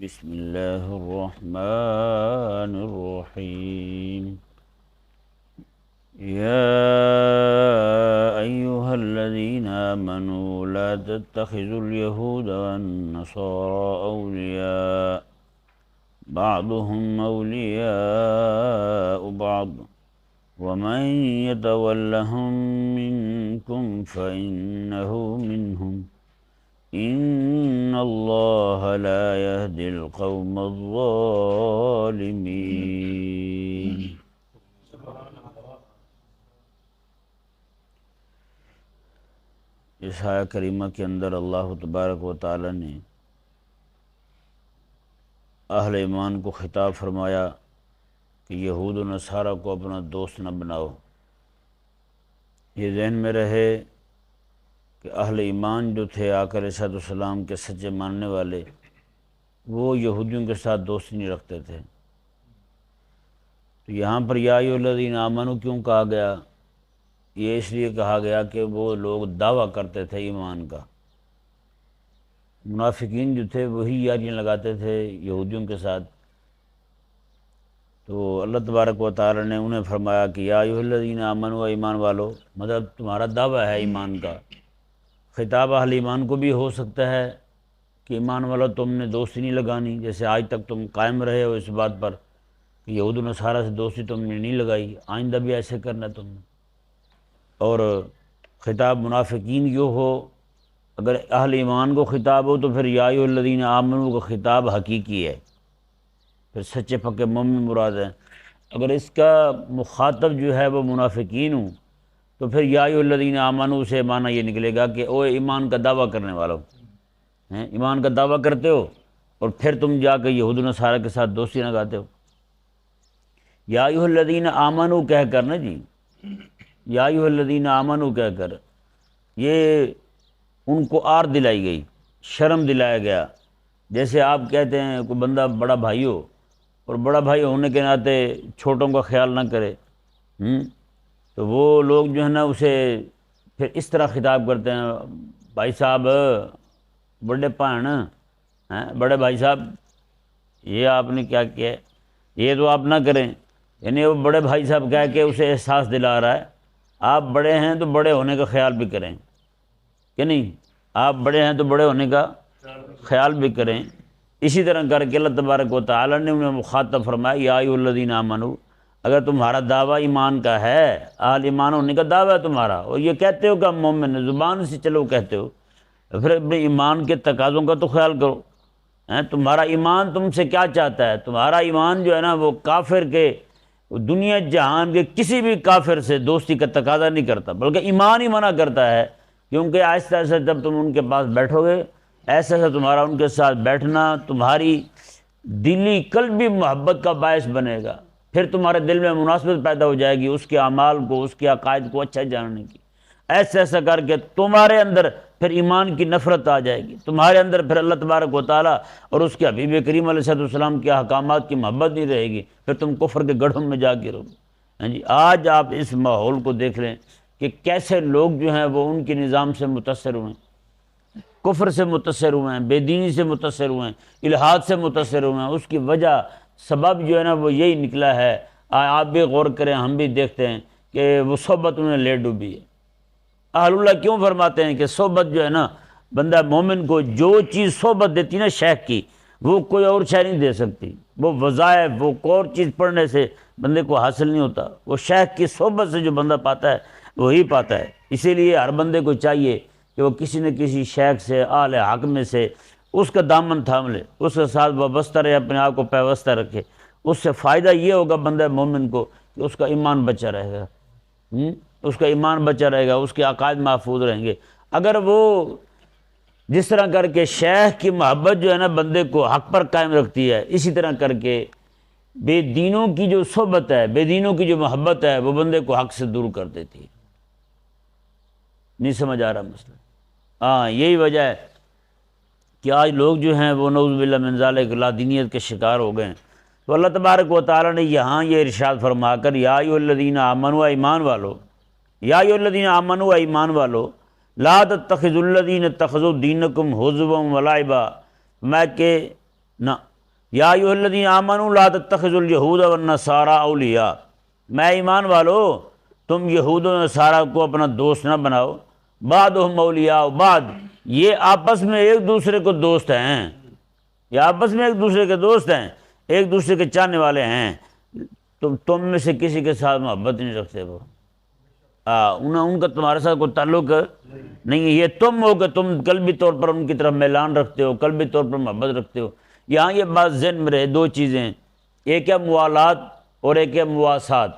بسم الله الرحمن الرحيم يا أيها الذين آمنوا لا تتخذوا اليهود والنصارى أولياء بعضهم أولياء بعض ومن يتولهم منكم فإنه منهم إن اللہ لا يهدي القوم الظالمین۔ اس آیہ کریمہ کے اندر اللہ تبارک و تعالی نے اہل ایمان کو خطاب فرمایا کہ یہود و نصارہ کو اپنا دوست نہ بناؤ۔ یہ ذہن میں رہے کہ اہل ایمان جو تھے آقا علیہ السلام کے سچے ماننے والے، وہ یہودیوں کے ساتھ دوستی نہیں رکھتے تھے۔ تو یہاں پر یا ایھا الذین آمنوا کیوں کہا گیا؟ یہ اس لیے کہا گیا کہ وہ لوگ دعویٰ کرتے تھے ایمان کا۔ منافقین جو تھے وہی یاریاں لگاتے تھے یہودیوں کے ساتھ۔ تو اللہ تبارک و تعالی نے انہیں فرمایا کہ یا ایھا الذین آمنوا، ایمان والو، مطلب تمہارا دعویٰ ہے ایمان کا۔ خطاب اہل ایمان کو بھی ہو سکتا ہے کہ ایمان والا تم نے دوستی نہیں لگانی، جیسے آج تک تم قائم رہے ہو اس بات پر کہ یہود و نصارہ سے دوستی تم نے نہیں لگائی، آئندہ بھی ایسے کرنا تم نے۔ اور خطاب منافقین جو ہو، اگر اہل ایمان کو خطاب ہو تو پھر یا ایھا الذین آمنوا کا خطاب حقیقی ہے، پھر سچے پکے مومن مراد ہیں۔ اگر اس کا مخاطب جو ہے وہ منافقین ہوں تو پھر یا ایھا الذین آمنوا سے معنی یہ نکلے گا کہ او ایمان کا دعویٰ کرنے والوں، ایمان کا دعویٰ کرتے ہو اور پھر تم جا کے یہود و نصارہ کے ساتھ دوستی لگاتے ہو۔ یا ایھا الذین آمنوا کہہ کر نا جی، یا ایھا الذین آمنوا کہہ کر یہ ان کو آر دلائی گئی، شرم دلایا گیا۔ جیسے آپ کہتے ہیں کوئی بندہ بڑا بھائی ہو اور بڑا بھائی ہونے کے ناطے چھوٹوں کا خیال نہ کرے، تو وہ لوگ جو ہے نا اسے پھر اس طرح خطاب کرتے ہیں، بھائی صاحب، بڑے بھائن، بڑے بھائی صاحب یہ آپ نے کیا کیا ہے، یہ تو آپ نہ کریں۔ یعنی وہ بڑے بھائی صاحب کہہ کے اسے احساس دلا رہا ہے آپ بڑے ہیں تو بڑے ہونے کا خیال بھی کریں، کہ نہیں؟ آپ بڑے ہیں تو بڑے ہونے کا خیال بھی کریں۔ اسی طرح کر کے اللہ تبارک و تعالی نے انہیں مخاطب فرمایا یا ایھا الذین آمنوا، اگر تمہارا دعویٰ ایمان کا ہے، اہل ایمان ہونے کا دعویٰ ہے تمہارا، اور یہ کہتے ہو کہ ہم مومن ہیں، زبان سے چلو کہتے ہو، پھر اپنے ایمان کے تقاضوں کا تو خیال کرو۔ تمہارا ایمان تم سے کیا چاہتا ہے؟ تمہارا ایمان جو ہے نا وہ کافر کے، دنیا جہان کے کسی بھی کافر سے دوستی کا تقاضا نہیں کرتا، بلکہ ایمان ہی منع کرتا ہے، کیونکہ آہستہ آہستہ جب تم ان کے پاس بیٹھو گے، ایسا ایسا تمہارا ان کے ساتھ بیٹھنا تمہاری دلی قلبی محبت کا باعث بنے گا، پھر تمہارے دل میں مناسبت پیدا ہو جائے گی اس کے اعمال کو، اس کے عقائد کو اچھا جاننے کی۔ ایسا ایسا کر کے تمہارے اندر پھر ایمان کی نفرت آ جائے گی، تمہارے اندر پھر اللہ تبارک و تعالیٰ اور اس کے حبیب کریم علیہ السلام کے احکامات کی محبت نہیں رہے گی، پھر تم کفر کے گڑھوں میں جا کے رہو گے۔ جی آج آپ اس ماحول کو دیکھ لیں کہ کیسے لوگ جو ہیں وہ ان کے نظام سے متاثر ہوئے ہیں، کفر سے متاثر ہوئے ہیں، بے دینی سے متاثر ہوئے ہیں، الحاد سے متاثر ہوئے ہیں۔ اس کی وجہ سبب جو ہے نا وہ یہی نکلا ہے، آپ بھی غور کریں، ہم بھی دیکھتے ہیں کہ وہ صحبت انہیں لے ڈوبی ہے۔ اہل اللہ کیوں فرماتے ہیں کہ صحبت جو ہے نا بندہ مومن کو جو چیز صحبت دیتی نا شیخ کی، وہ کوئی اور شے نہیں دے سکتی، وہ وظائف، وہ اور چیز پڑھنے سے بندے کو حاصل نہیں ہوتا، وہ شیخ کی صحبت سے جو بندہ پاتا ہے وہی پاتا ہے۔ اسی لیے ہر بندے کو چاہیے کہ وہ کسی نہ کسی شیخ سے، اہل حق میں سے اس کا دامن تھام لے، اس کے ساتھ وابستہ رہے، اپنے آپ کو پیوستہ رکھے۔ اس سے فائدہ یہ ہوگا بندہ مومن کو کہ اس کا ایمان بچا رہے گا، اس کا ایمان بچا رہے گا، اس کے عقائد محفوظ رہیں گے۔ اگر وہ جس طرح کر کے شیخ کی محبت جو ہے نا بندے کو حق پر قائم رکھتی ہے، اسی طرح کر کے بے دینوں کی جو صحبت ہے، بے دینوں کی جو محبت ہے، وہ بندے کو حق سے دور کر دیتی ہے۔ نہیں سمجھ آ رہا مسئلہ؟ یہی وجہ ہے کہ آج لوگ جو ہیں وہ نعوذ باللہ من ذالک لا دینیت کے شکار ہو گئے ہیں۔ تو اللہ تبارک و تعالی نے یہاں یہ ارشاد فرما کر یا ایھا الذین آمنوا، ایمان والو، یا ایھا الذین آمنوا، ایمان والو، لا تتخذوا الذین اتخذوا دینکم ہزوا ولعبا، میں کہ نہ یا ایھا الذین آمنوا لا تتخذوا الیہود والنصارى اولیاء، میں ایمان والو تم یہود و نصارہ کو اپنا دوست نہ بناؤ، بعضهم اولیاء بعض، یہ آپس میں ایک دوسرے کو دوست ہیں، یہ آپس میں ایک دوسرے کے دوست ہیں، ایک دوسرے کے چاہنے والے ہیں، تم میں سے کسی کے ساتھ محبت نہیں رکھتے وہ، ان کا تمہارے ساتھ کوئی تعلق نہیں ہے، یہ تم ہو کہ تم قلبی طور پر ان کی طرف میلان رکھتے ہو، قلبی طور پر محبت رکھتے ہو۔ یہاں یہ بات ذہن میں رہے، دو چیزیں ہیں، ایک ہے موالات اور ایک ہے مواسات۔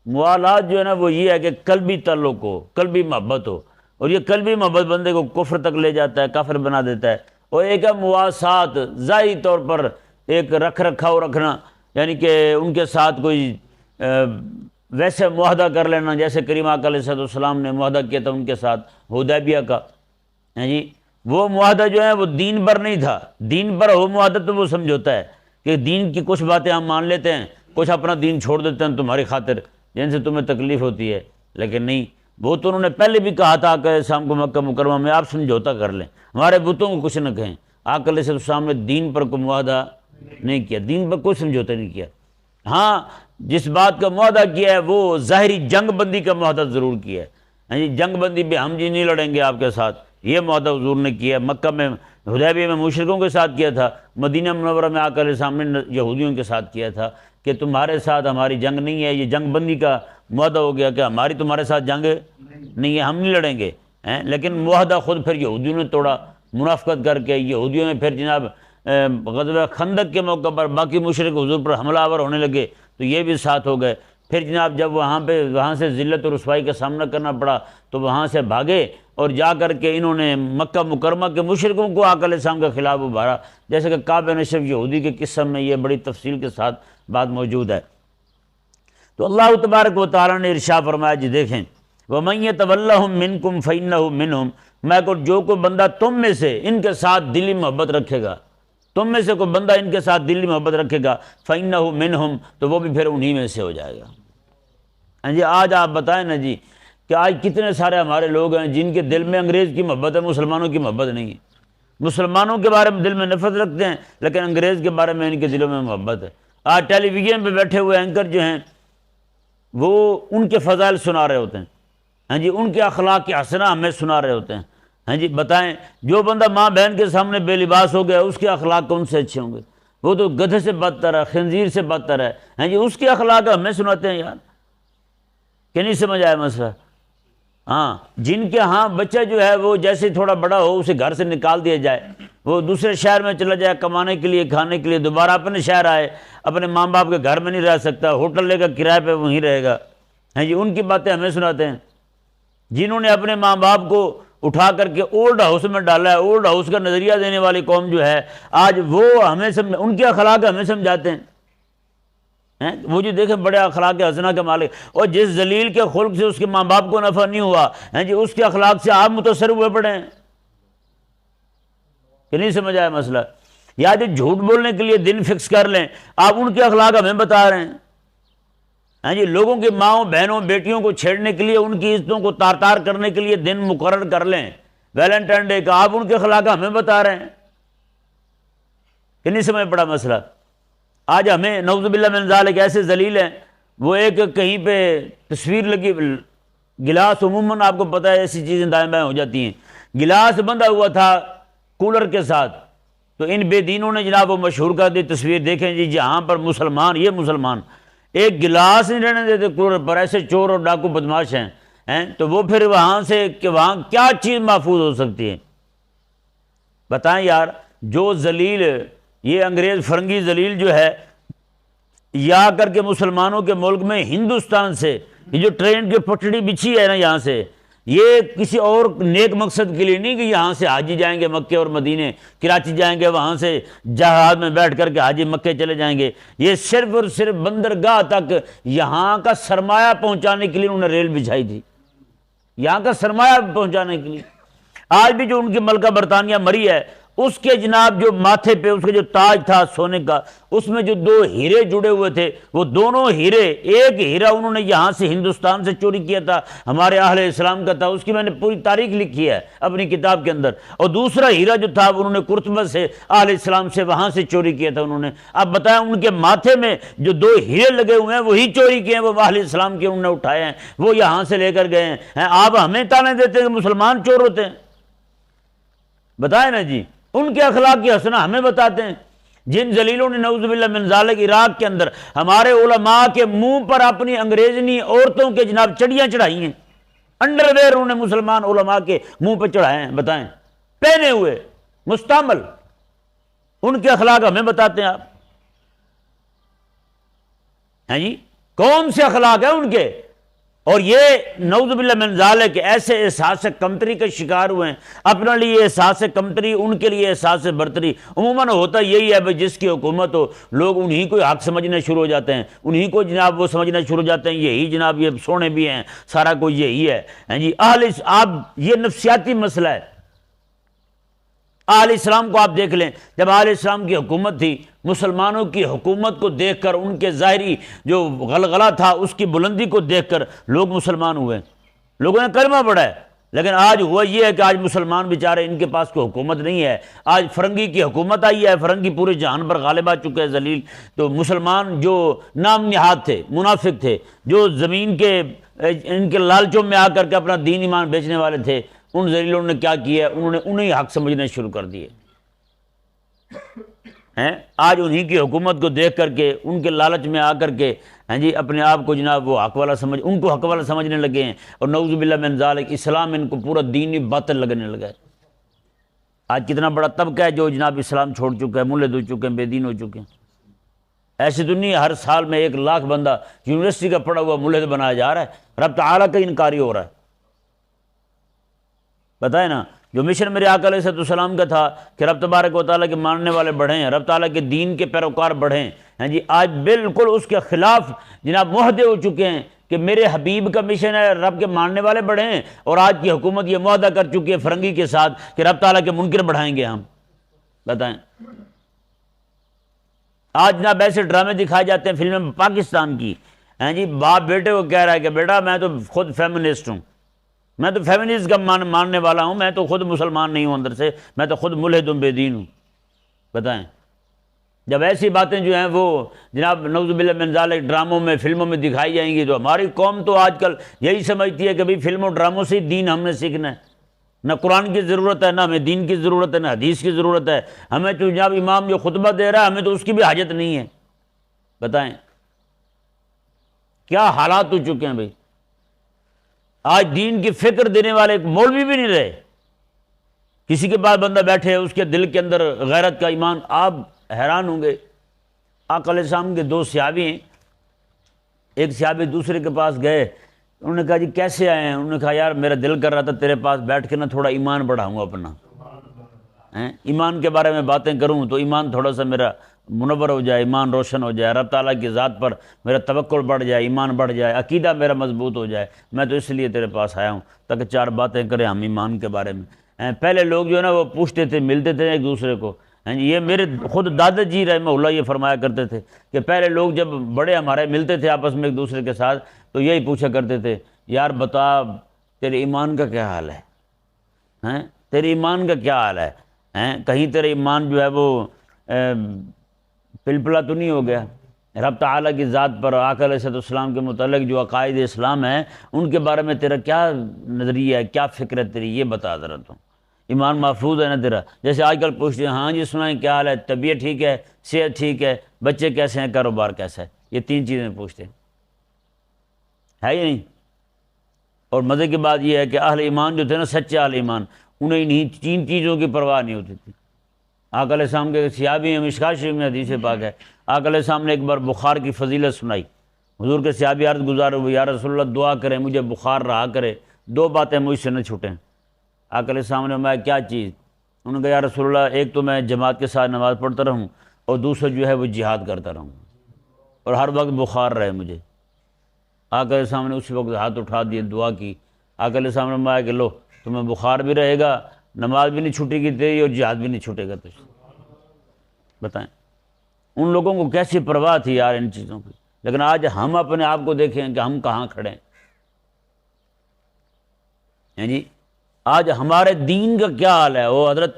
موالات جو ہے نا وہ یہ ہے کہ قلبی تعلق ہو، قلبی محبت ہو، اور یہ قلبی محبت بندے کو کفر تک لے جاتا ہے، کافر بنا دیتا ہے۔ اور ایک ہے مواسات، ظاہری طور پر ایک رکھ رکھاؤ رکھنا، یعنی کہ ان کے ساتھ کوئی ویسے معاہدہ کر لینا، جیسے کریم آقا علیہ السلام نے معاہدہ کیا تھا ان کے ساتھ حدیبیہ کا، جی وہ معاہدہ جو ہے وہ دین پر نہیں تھا، دین پر ہو معاہدہ تو وہ سمجھوتا ہے کہ دین کی کچھ باتیں ہم مان لیتے ہیں، کچھ اپنا دین چھوڑ دیتے ہیں تمہاری خاطر جن سے تمہیں تکلیف ہوتی ہے، لیکن نہیں، وہ تو انہوں نے پہلے بھی کہا تھا کہ شام کو مکہ مکرمہ میں آپ سمجھوتا کر لیں، ہمارے بتوں کو کچھ نہ کہیں۔ آقا علیہ السلام نے دین پر کوئی معاہدہ نہیں کیا، دین پر کوئی سمجھوتا نہیں کیا۔ ہاں جس بات کا معاہدہ کیا ہے وہ ظاہری جنگ بندی کا معاہدہ ضرور کیا ہے، جنگ بندی بھی ہم جی نہیں لڑیں گے آپ کے ساتھ، یہ معاہدہ حضور نے کیا ہے۔ مکہ میں حدیبیہ میں مشرکوں کے ساتھ کیا تھا، مدینہ منورہ میں آقا علیہ السلام نے یہودیوں کے ساتھ کیا تھا کہ تمہارے ساتھ ہماری جنگ نہیں ہے، یہ جنگ بندی کا معاہدہ ہو گیا کہ ہماری تمہارے ساتھ جنگ نہیں ہے، ہم نہیں لڑیں گے۔ لیکن معاہدہ خود پھر یہودیوں نے توڑا، منافقت کر کے یہودیوں نے پھر جناب غزوہ خندق کے موقع پر باقی مشرک حضور پر حملہ آور ہونے لگے تو یہ بھی ساتھ ہو گئے۔ پھر جناب جب وہاں سے ذلت و رسوائی کا سامنا کرنا پڑا تو وہاں سے بھاگے اور جا کر کے انہوں نے مکہ مکرمہ کے مشرکوں کو آقا علیہ السلام کے خلاف ابھارا، جیسے کہ کعب بن اشرف یہودی کے قصہ میں یہ بڑی تفصیل کے ساتھ بات موجود ہے۔ تو اللہ تبارک و تعالیٰ نے ارشاد فرمایا، جی دیکھیں وَمَن يَتَوَلَّهُم مِّنكُمْ فَإِنَّهُ مِنْهُمْ، میں کو جو کوئی بندہ تم میں سے ان کے ساتھ دلی محبت رکھے گا، تم میں سے کوئی بندہ ان کے ساتھ دلی محبت رکھے گا فَإِنَّهُ مِنْهُمْ، تو وہ بھی پھر انہی میں سے ہو جائے گا۔ جی آج آپ بتائیں نا جی کہ آج کتنے سارے ہمارے لوگ ہیں جن کے دل میں انگریز کی محبت ہے، مسلمانوں کی محبت نہیں ہے، مسلمانوں کے بارے میں دل میں نفرت رکھتے ہیں لیکن انگریز کے بارے میں ان کے دلوں میں محبت ہے۔ آج ٹیلی ویژن پہ بیٹھے ہوئے اینکر جو ہیں وہ ان کے فضائل سنا رہے ہوتے ہیں، ہاں جی ان کے اخلاق کے حسنہ ہمیں سنا رہے ہوتے ہیں۔ ہاں جی بتائیں جو بندہ ماں بہن کے سامنے بے لباس ہو گیا اس کے اخلاق کون سے اچھے ہوں گے؟ وہ تو گدھے سے بدتر ہے، خنزیر سے بدتر ہے۔ ہاں جی اس کے اخلاق ہمیں سناتے ہیں یار، کہ نہیں سمجھ آیا مسئلہ؟ ہاں جن کے ہاں بچہ جو ہے وہ جیسے تھوڑا بڑا ہو اسے گھر سے نکال دیا جائے، وہ دوسرے شہر میں چلا جائے کمانے کے لیے کھانے کے لیے، دوبارہ اپنے شہر آئے، اپنے ماں باپ کے گھر میں نہیں رہ سکتا، ہوٹل لے کر کرائے پہ وہیں رہے گا۔ ہاں جی ان کی باتیں ہمیں سناتے ہیں، جنہوں نے اپنے ماں باپ کو اٹھا کر کے اولڈ ہاؤس میں ڈالا ہے، اولڈ ہاؤس کا نظریہ دینے والی قوم جو ہے آج وہ ہمیں ان کے اخلاق ہمیں سمجھاتے ہیں۔ وہ جو دیکھیں بڑے اخلاق حسنہ کے مالک، اور جس ذلیل کے خلق سے اس کے ماں باپ کو نفع نہیں ہوا، جی اس کے اخلاق سے آپ متاثر ہوئے پڑے ہیں، کہ نہیں سمجھ آیا مسئلہ؟ یا جو جھوٹ بولنے کے لیے دن فکس کر لیں، آپ ان کے اخلاق ہمیں بتا رہے ہیں۔ جی لوگوں کی ماؤں بہنوں بیٹیوں کو چھیڑنے کے لیے، ان کی عزتوں کو تار تار کرنے کے لیے دن مقرر کر لیں ویلنٹائن ڈے کا، آپ ان کے اخلاق ہمیں بتا رہے ہیں، کہ نہیں سمجھ پڑا مسئلہ؟ آج ہمیں نعوذ باللہ من ذالک ایسے ذلیل ہیں، وہ ایک کہیں پہ تصویر لگی، گلاس عموماً آپ کو پتہ ہے ایسی چیزیں دائیں بائیں ہو جاتی ہیں، گلاس بندھا ہوا تھا کولر کے ساتھ، تو ان بے دینوں نے جناب وہ مشہور کر دی تصویر، دیکھیں جی جہاں پر مسلمان، یہ مسلمان ایک گلاس نہیں رہنے دیتے کولر پر، ایسے چور اور ڈاکو بدماش ہیں، تو وہ پھر وہاں سے کہ وہاں کیا چیز محفوظ ہو سکتی ہے؟ بتائیں یار، جو ذلیل یہ انگریز فرنگی ذلیل جو ہے یا کر کے مسلمانوں کے ملک میں ہندوستان سے یہ جو ٹرین کی پٹڑی بچھی ہے نا یہاں سے، یہ کسی اور نیک مقصد کے لیے نہیں کہ یہاں سے حاجی جائیں گے مکے اور مدینے، کراچی جائیں گے وہاں سے جہاز میں بیٹھ کر کے حاجی مکے چلے جائیں گے، یہ صرف اور صرف بندرگاہ تک یہاں کا سرمایہ پہنچانے کے لیے انہوں نے ریل بچھائی تھی، یہاں کا سرمایہ پہنچانے کے لیے۔ آج بھی جو ان کی ملکہ برطانیہ مری ہے اس کے جناب جو ماتھے پہ اس کا جو تاج تھا سونے کا، اس میں جو 2 ہیرے جڑے ہوئے تھے، وہ دونوں ہیرے، ایک ہیرا انہوں نے یہاں سے ہندوستان سے چوری کیا تھا، ہمارے اہل اسلام کا تھا، اس کی میں نے پوری تاریخ لکھی ہے اپنی کتاب کے اندر، اور دوسرا ہیرا جو تھا وہ انہوں نے قرطبہ سے، اہل اسلام سے، وہاں سے چوری کیا تھا انہوں نے۔ اب بتائیں ان کے ماتھے میں جو 2 ہیرے لگے ہوئے ہیں وہی چوری کیے ہیں، وہ اہل اسلام کے انہوں نے اٹھائے ہیں، وہ یہاں سے لے کر گئے ہیں۔ آپ ہمیں تانے دیتے ہیں کہ مسلمان چور ہوتے ہیں؟ بتائیں نا جی، ان کے اخلاق کی حسنہ ہمیں بتاتے ہیں۔ جن ذلیلوں نے نعوذ باللہ من ذالک عراق کے اندر ہمارے علماء کے منہ پر اپنی انگریزنی عورتوں کے جناب چڑیاں چڑھائی ہیں، انڈر ویئر انہوں نے مسلمان علماء کے منہ پہ چڑھائے ہیں، بتائیں، پہنے ہوئے مستعمل، ان کے اخلاق ہمیں بتاتے ہیں آپ؟ ہیں جی، کون سے اخلاق ہیں ان کے؟ اور یہ نعوذ باللہ من ذالک ایسے احساس کمتری کا شکار ہوئے ہیں، اپنے لیے احساس کمتری، ان کے لیے احساس برتری۔ عموماً ہوتا یہی ہے بھائی، جس کی حکومت ہو لوگ انہی کو حق سمجھنا شروع ہو جاتے ہیں، انہی کو جناب وہ سمجھنا شروع ہو جاتے ہیں یہی جناب یہ سونے بھی ہیں، سارا کچھ یہی ہے۔ ہیں جی، آپ یہ نفسیاتی مسئلہ ہے۔ اہل اسلام کو آپ دیکھ لیں، جب اہل اسلام کی حکومت تھی، مسلمانوں کی حکومت کو دیکھ کر، ان کے ظاہری جو غلغلہ تھا اس کی بلندی کو دیکھ کر لوگ مسلمان ہوئے، لوگوں نے کلمہ پڑھا ہے۔ لیکن آج ہوا یہ ہے کہ آج مسلمان بیچارے، ان کے پاس کوئی حکومت نہیں ہے، آج فرنگی کی حکومت آئی ہے، فرنگی پورے جہان پر غالب آ چکے ہیں ذلیل۔ تو مسلمان جو نام نہاد تھے، منافق تھے، جو زمین کے ان کے لالچوں میں آ کر کے اپنا دین ایمان بیچنے والے تھے، ان ذلیلوں نے کیا کیا ہے؟ انہوں نے انہیں حق سمجھنے شروع کر دیے ہیں۔ آج انہی کی حکومت کو دیکھ کر کے، ان کے لالچ میں آ کر کے، ہیں جی، اپنے آپ کو جناب وہ حق والا سمجھ، ان کو حق والا سمجھنے لگے ہیں، اور نعوذ باللہ من ذالک اسلام ان کو پورا دینی باطل لگنے لگا ہے۔ آج کتنا بڑا طبقہ ہے جو جناب اسلام چھوڑ چکا ہے، ملحد ہو چکے ہیں، بے دین ہو چکے ہیں۔ ایسی تو نہیں، ہر سال میں 1 لاکھ بندہ یونیورسٹی کا پڑھا ہوا ملحد بنایا جا رہا ہے، رب تعالیٰ کا انکاری ہو رہا ہے۔ بتائیں نا، جو مشن میرے آقا علیہ السلام کا تھا کہ رب تبارک و تعالیٰ کے ماننے والے بڑھیں، رب تعالیٰ کے دین کے پیروکار بڑھیں، ہیں جی، آج بالکل اس کے خلاف جناب معاہدے ہو چکے ہیں کہ میرے حبیب کا مشن ہے رب کے ماننے والے بڑھیں، اور آج کی حکومت یہ معاہدہ کر چکی ہے فرنگی کے ساتھ کہ رب تعالیٰ کے منکر بڑھائیں گے ہم۔ بتائیں، آج جناب ایسے ڈرامے دکھائے جاتے ہیں فلمیں پاکستان کی، ہیں جی، باپ بیٹے کو کہہ رہا ہے کہ بیٹا میں تو خود فیمنسٹ ہوں، میں تو فیمنسٹ کا ماننے والا ہوں، میں تو خود مسلمان نہیں ہوں اندر سے، میں تو خود ملحد ہوں، بے دین ہوں۔ بتائیں، جب ایسی باتیں جو ہیں وہ جناب نعوذ باللہ من ذالک ڈراموں میں، فلموں میں دکھائی جائیں گی، تو ہماری قوم تو آج کل یہی سمجھتی ہے کہ بھئی فلم و ڈراموں سے ہی دین ہم نے سیکھنا ہے، نہ قرآن کی ضرورت ہے، نہ ہمیں دین کی ضرورت ہے، نہ حدیث کی ضرورت ہے، ہمیں تو جناب امام جو خطبہ دے رہا ہے ہمیں تو اس کی بھی حاجت نہیں ہے۔ بتائیں کیا حالات ہو چکے ہیں بھئی، آج دین کی فکر دینے والے ایک مولوی بھی نہیں رہے، کسی کے پاس بندہ بیٹھے اس کے دل کے اندر غیرت کا ایمان، آپ حیران ہوں گے، آقا علیہ السلام کے 2 صحابی ہیں، ایک صحابی دوسرے کے پاس گئے، انہوں نے کہا جی کیسے آئے ہیں؟ انہوں نے کہا یار میرا دل کر رہا تھا تیرے پاس بیٹھ کے نا تھوڑا ایمان بڑھاؤں اپنا، ایمان کے بارے میں باتیں کروں تو ایمان تھوڑا سا میرا منور ہو جائے، ایمان روشن ہو جائے، رب تعالیٰ کی ذات پر میرا توکل بڑھ جائے، ایمان بڑھ جائے، عقیدہ میرا مضبوط ہو جائے، میں تو اس لیے تیرے پاس آیا ہوں تاکہ 4 باتیں کریں ہم ایمان کے بارے میں۔ پہلے لوگ جو ہے نا وہ پوچھتے تھے، ملتے تھے ایک دوسرے کو، یہ میرے خود دادا جی رحمہ اللہ یہ فرمایا کرتے تھے کہ پہلے لوگ جب بڑے ہمارے ملتے تھے آپس میں ایک دوسرے کے ساتھ تو یہی پوچھا کرتے تھے، یار بتا تیرے ایمان کا کیا حال ہے، تیرے ایمان کا کیا حال ہے، کہیں تیرے ایمان جو ہے وہ پلپلا تو نہیں ہو گیا؟ رب تعالیٰ کی ذات پر، آقا علیہ السلام کے متعلق جو عقائد اسلام ہیں ان کے بارے میں تیرا کیا نظریہ ہے، کیا فکر ہے تیری، یہ بتا ذرا تو، ایمان محفوظ ہے نا تیرا؟ جیسے آج کل پوچھتے ہیں ہاں جی سنائیں کیا حال ہے، طبیعت ٹھیک ہے، صحت ٹھیک ہے، بچے کیسے ہیں، کاروبار کیسا ہے، یہ 3 چیزیں پوچھتے ہیں، ہے یا نہیں؟ اور مزے کی بات یہ ہے کہ اہل ایمان جو تھے نا، سچے اہل ایمان، انہیں انہیں 3 چیزوں کی پرواہ نہیں ہوتی تھی۔ آقا علیہ السلام کے صحابی ہیں، مشکوٰۃ شریف میں حدیث پاک ہے، آقا علیہ السلام نے ایک بار بخار کی فضیلت سنائی، حضور کے صحابی عرض گزار ہوئے، یا رسول اللہ دعا کریں مجھے بخار رہا کرے، 2 باتیں مجھ سے نہ چھوٹیں۔ آقا علیہ السلام نے فرمایا کیا چیز؟ انہوں نے کہا یا رسول اللہ ایک تو میں جماعت کے ساتھ نماز پڑھتا رہوں، اور دوسرا جو ہے وہ جہاد کرتا رہوں، اور ہر وقت بخار رہے مجھے۔ آقا علیہ السلام نے اسی وقت ہاتھ اٹھا دیے، دعا کی، آقا علیہ السلام نے فرمایا کہ لو تمہیں بخار بھی رہے گا نماز بھی نہیں چھوٹے گی تیری اور جہاد بھی نہیں چھوٹے گا تجھ سے۔ بتائیں ان لوگوں کو کیسی پرواہ تھی یار ان چیزوں کی، لیکن آج ہم اپنے آپ کو دیکھیں کہ ہم کہاں کھڑے ہیں جی۔ آج ہمارے دین کا کیا حال ہے؟ وہ حضرت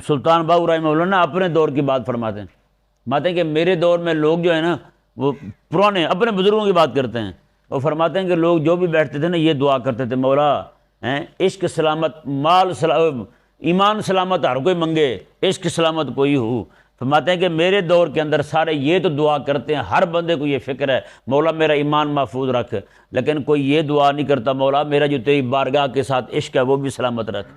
سلطان باہو رحمہ اللہ نا اپنے دور کی بات فرماتے ہیں کہ میرے دور میں لوگ جو ہے نا وہ پرانے اپنے بزرگوں کی بات کرتے ہیں، وہ فرماتے ہیں کہ لوگ جو بھی بیٹھتے تھے نا یہ دعا کرتے تھے، مولا عشق سلامت، مال ایمان سلامت ہر کوئی منگے، عشق سلامت کوئی ہو۔ فرماتے ہیں کہ میرے دور کے اندر سارے یہ تو دعا کرتے ہیں، ہر بندے کو یہ فکر ہے مولا میرا ایمان محفوظ رکھ، لیکن کوئی یہ دعا نہیں کرتا مولا میرا جو تیری بارگاہ کے ساتھ عشق ہے وہ بھی سلامت رکھ۔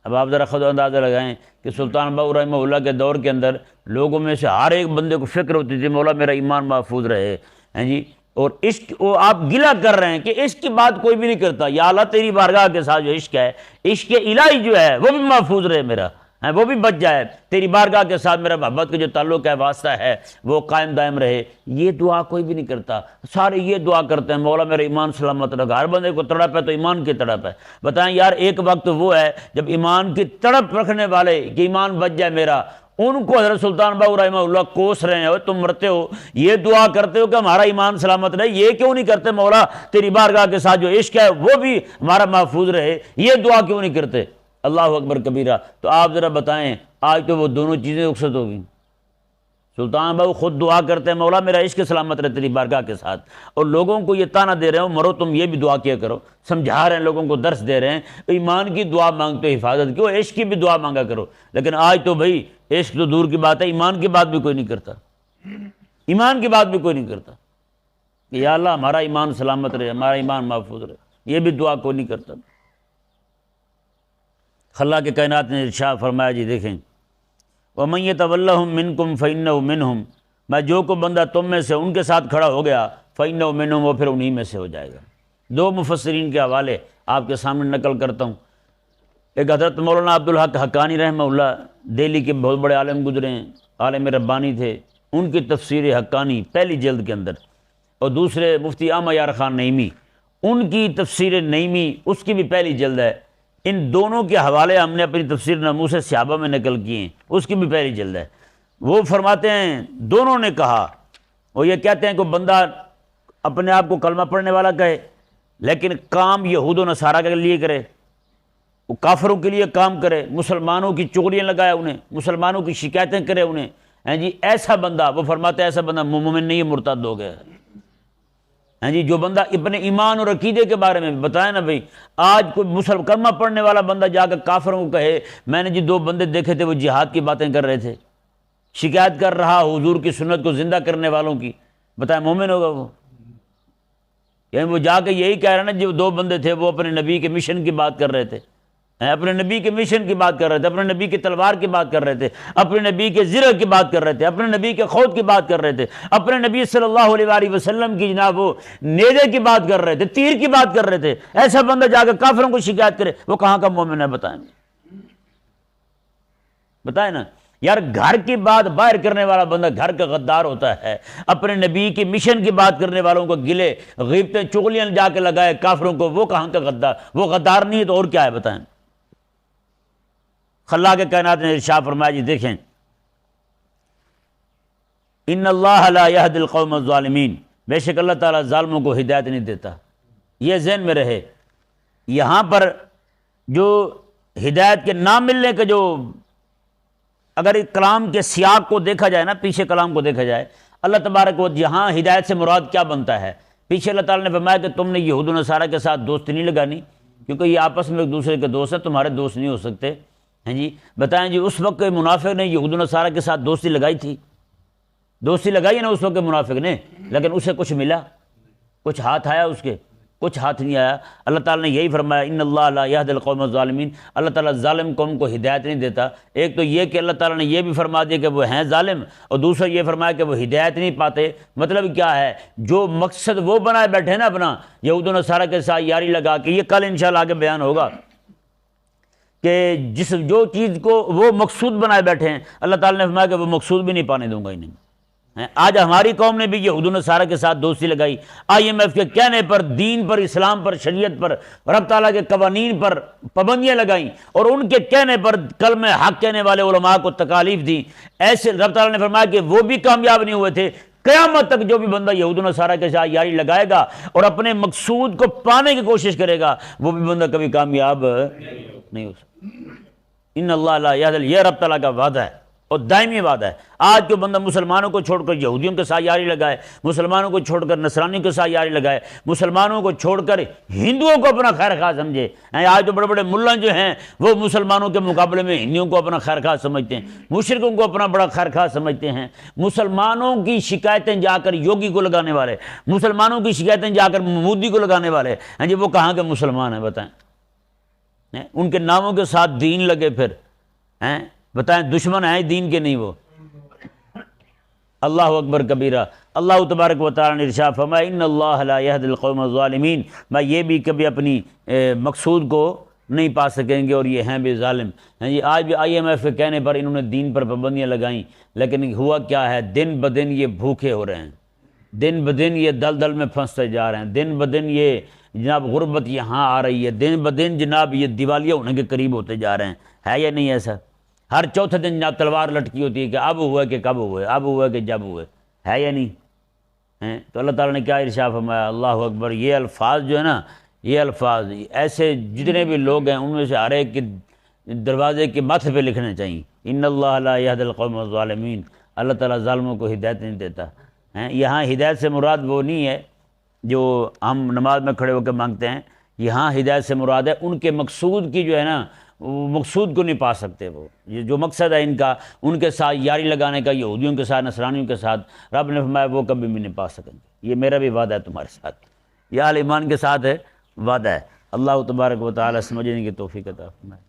اب آپ ذرا خود اندازہ لگائیں کہ سلطان باہو رحمہ اللہ کے دور کے اندر لوگوں میں سے ہر ایک بندے کو فکر ہوتی تھی مولا میرا ایمان محفوظ رہے، ہیں جی۔ اور عشق وہ آپ گلہ کر رہے ہیں کہ عشق کی بات کوئی بھی نہیں کرتا، یا اللہ تیری بارگاہ کے ساتھ جو عشق ہے، عشق الہی جو ہے وہ بھی محفوظ رہے میرا، وہ بھی بچ جائے، تیری بارگاہ کے ساتھ میرا محبت کا جو تعلق ہے واسطہ ہے وہ قائم دائم رہے۔ یہ دعا کوئی بھی نہیں کرتا، سارے یہ دعا کرتے ہیں مولا میرا ایمان سلامت رکھ۔ ہر بندے کو تڑپ ہے تو ایمان کی تڑپ ہے۔ بتائیں یار ایک وقت وہ ہے جب ایمان کی تڑپ رکھنے والے کہ ایمان بچ جائے میرا، ان کو حضرت سلطان باہو رحمہ اللہ کوس رہے ہیں، تم مرتے ہو یہ دعا کرتے ہو کہ ہمارا ایمان سلامت رہے، یہ کیوں نہیں کرتے مولا تیری بارگاہ کے ساتھ جو عشق ہے وہ بھی ہمارا محفوظ رہے، یہ دعا کیوں نہیں کرتے؟ اللہ اکبر کبیرہ۔ تو آپ ذرا بتائیں آج تو وہ دونوں چیزیں رخصت ہو گئیں۔ سلطان باہو خود دعا کرتے ہیں مولا میرا عشق سلامت رہے تیری بارگاہ کے ساتھ، اور لوگوں کو یہ تانا دے رہے ہو مرو تم یہ بھی دعا کیا کرو، سمجھا رہے ہیں لوگوں کو، درس دے رہے ہیں ایمان کی دعا مانگتے حفاظت کیوں، عشق کی بھی دعا مانگا کرو۔ لیکن آج تو بھائی عشق تو دور کی بات ہے، ایمان کی بات بھی کوئی نہیں کرتا، ایمان کی بات بھی کوئی نہیں کرتا کہ یا اللہ ہمارا ایمان سلامت رہے، ہمارا ایمان محفوظ رہے، یہ بھی دعا کوئی نہیں کرتا۔ اللہ کے کائنات نے ارشاد فرمایا جی دیکھیں وَمَن يَتَوَلَّهُم مِّنكُمْ فَإِنَّهُ مِنْهُمْ، میں جو کو بندہ تم میں سے ان کے ساتھ کھڑا ہو گیا فَإِنَّهُ مِنْهُمْ، وہ پھر انہی میں سے ہو جائے گا۔ دو مفسرین کے حوالے آپ کے سامنے نقل کرتا ہوں۔ ایک حضرت مولانا عبدالحق حقانی رحمہ اللہ دہلی کے بہت بڑے عالم گزرے ہیں، عالم ربانی تھے، ان کی تفسیر حقانی پہلی جلد کے اندر، اور دوسرے مفتی احمد یار خان نعیمی ان کی تفسیر نعیمی اس کی بھی پہلی جلد ہے۔ ان دونوں کے حوالے ہم نے اپنی تفسیر ناموس صحابہ میں نقل کیے ہیں، اس کی بھی پہلی جلد ہے۔ وہ فرماتے ہیں دونوں نے کہا، وہ یہ کہتے ہیں کہ بندہ اپنے آپ کو کلمہ پڑھنے والا کہے لیکن کام یہود و نصارہ کے لیے کرے، وہ کافروں کے لیے کام کرے، مسلمانوں کی چغلیاں لگائے انہیں، مسلمانوں کی شکایتیں کرے انہیں، ہیں جی ایسا بندہ، وہ فرماتے ہیں ایسا بندہ مومن نہیں ہے، مرتد ہو گیا ہے۔ ہیں جی جو بندہ اپنے ایمان اور عقیدے کے بارے میں بتائیں نا بھائی، آج کوئی کلمہ پڑھنے والا بندہ جا کر کافروں کو کہے میں نے جی دو بندے دیکھے تھے وہ جہاد کی باتیں کر رہے تھے، شکایت کر رہا حضور کی سنت کو زندہ کرنے والوں کی، بتائیں مومن ہوگا وہ؟ یعنی وہ جا کے یہی کہہ رہا ہے نا جو دو بندے تھے وہ اپنے نبی کے مشن کی بات کر رہے تھے، اپنے نبی کے مشن کی بات کر رہے تھے، اپنے نبی کی تلوار کی بات کر رہے تھے، اپنے نبی کے زرہ کی بات کر رہے تھے، اپنے نبی کے خود کی بات کر رہے تھے، اپنے نبی صلی اللہ علیہ وآلہ وسلم کی جناب وہ نیزے کی بات کر رہے تھے، تیر کی بات کر رہے تھے۔ ایسا بندہ جا کے کافروں کو شکایت کرے، وہ کہاں کا مومن ہے؟ بتائیں نا یار، گھر کی بات باہر کرنے والا بندہ گھر کا غدار ہوتا ہے، اپنے نبی کی مشن کی بات کرنے والوں کو گلے غیبتیں چغلیاں جا کے لگائے کافروں کو، وہ کہاں کا غدار؟ وہ غدار نہیں ہے تو اور کیا ہے؟ بتائیں۔ اللہ کے کائنات نے ارشاد فرمایا جی دیکھیں ان اللہ لا یہدی القوم الظالمین، بے شک اللہ تعالیٰ ظالموں کو ہدایت نہیں دیتا۔ یہ ذہن میں رہے، یہاں پر جو ہدایت کے نہ ملنے کا جو اگر کلام کے سیاق کو دیکھا جائے نا، پیچھے کلام کو دیکھا جائے، اللہ تبارک و یہاں ہدایت سے مراد کیا بنتا ہے؟ پیچھے اللہ تعالیٰ نے فرمایا کہ تم نے یہود و نصارہ کے ساتھ دوستی نہیں لگانی کیونکہ یہ آپس میں ایک دوسرے کے دوست ہیں، تمہارے دوست نہیں ہو سکتے۔ ہیں جی بتائیں جی اس وقت منافق نے یہود و نصارہ کے ساتھ دوستی لگائی تھی؟ دوستی لگائی ہے نا اس وقت منافق نے، لیکن اسے کچھ ملا؟ کچھ ہاتھ آیا اس کے؟ کچھ ہاتھ نہیں آیا۔ اللہ تعالیٰ نے یہی فرمایا ان اللہ لا یہدی القوم الظالمین، اللہ تعالیٰ ظالم قوم کو ہدایت نہیں دیتا۔ ایک تو یہ کہ اللہ تعالیٰ نے یہ بھی فرما دیا کہ وہ ہیں ظالم، اور دوسرا یہ فرمایا کہ وہ ہدایت نہیں پاتے۔ مطلب کیا ہے؟ جو مقصد وہ بنائے بیٹھے نا اپنا یہود و نصارہ کے ساتھ یاری لگا کے، یہ کل انشاءاللہ آگے بیان ہوگا کہ جو چیز کو وہ مقصود بنائے بیٹھے ہیں، اللہ تعالیٰ نے فرمایا کہ وہ مقصود بھی نہیں پانے دوں گا انہیں۔ آج ہماری قوم نے بھی یہود و نصارہ کے ساتھ دوستی لگائی، IMF کے کہنے پر، دین پر، اسلام پر، شریعت پر، رب تعالیٰ کے قوانین پر پابندیاں لگائیں، اور ان کے کہنے پر کلمہ حق کہنے والے علماء کو تکالیف دیں۔ ایسے رب تعالیٰ نے فرمایا کہ وہ بھی کامیاب نہیں ہوئے تھے۔ قیامت تک جو بھی بندہ یہود و نصارہ کے ساتھ یاری لگائے گا اور اپنے مقصود کو پانے کی کوشش کرے گا، وہ بھی بندہ کبھی کامیاب نہیں ہو سکتا۔ ان اللہ لا یہدی، یہ رب تعالیٰ کا وعدہ ہے اور دائمی وعدہ ہے۔ آج جو بندہ مسلمانوں کو چھوڑ کر یہودیوں کے ساتھ یاری لگائے، مسلمانوں کو چھوڑ کر نصرانیوں کے ساتھ یاری لگائے، مسلمانوں کو چھوڑ کر ہندوؤں کو اپنا خیر خواہ سمجھے، آج جو بڑے بڑے ملا جو ہیں وہ مسلمانوں کے مقابلے میں ہندوؤں کو اپنا خیر خواہ سمجھتے ہیں، مشرکوں کو اپنا بڑا خیر خواہ سمجھتے ہیں، مسلمانوں کی شکایتیں جا کر یوگی کو لگانے والے، مسلمانوں کی شکایتیں جا کر مودی کو لگانے والے، جی وہ کہاں کے مسلمان ہیں بتائیں؟ ان کے ناموں کے ساتھ دین لگے پھر بتائیں دشمن ہیں دین کے نہیں وہ؟ اللہ اکبر کبیرہ۔ اللہ تبارک و تعالیٰ نے ارشاد فرمایا ان اللہ لا یہدی القوم الظالمین، میں یہ بھی کبھی اپنی مقصود کو نہیں پا سکیں گے اور یہ ہیں بھی ظالم۔ یہ آج بھی IMF کے کہنے پر انہوں نے دین پر پابندیاں لگائیں، لیکن ہوا کیا ہے؟ دن بدن یہ بھوکے ہو رہے ہیں، دن بدن یہ دلدل میں پھنستے جا رہے ہیں، دن بدن یہ جناب غربت یہاں آ رہی ہے، دن بدن جناب یہ دیوالیہ ہونے کے قریب ہوتے جا رہے ہیں۔ ہے یا نہیں ایسا؟ ہر چوتھے دن جناب تلوار لٹکی ہوتی ہے کہ اب ہوئے کہ کب ہوئے، اب ہوئے کہ جب ہوئے، ہے یا نہیں؟ تو اللہ تعالیٰ نے کیا ارشاد فرمایا؟ اللہ اکبر۔ یہ الفاظ جو ہے نا، یہ الفاظ ایسے جتنے بھی لوگ ہیں ان میں سے ہر ایک کے دروازے کے ماتھے پہ لکھنے چاہیے، ان اللہ لا یہدی القوم الظالمین، اللہ تعالیٰ ظالموں کو ہدایت نہیں دیتا۔ یہاں ہدایت سے مراد وہ نہیں ہے جو ہم نماز میں کھڑے ہو کے مانگتے ہیں، یہاں ہدایت سے مراد ہے ان کے مقصود کی جو ہے نا، وہ مقصود کو نہیں پا سکتے، وہ یہ جو مقصد ہے ان کا، ان کے ساتھ یاری لگانے کا، یہودیوں کے ساتھ، نصرانیوں کے ساتھ، رب نے فرمایا وہ کبھی بھی نہیں پا سکیں گے۔ یہ میرا بھی وعدہ ہے تمہارے ساتھ، یہ اہل ایمان کے ساتھ ہے، وعدہ ہے۔ اللہ تبارک و تعالیٰ سمجھنے کی توفیق عطا فرمائے۔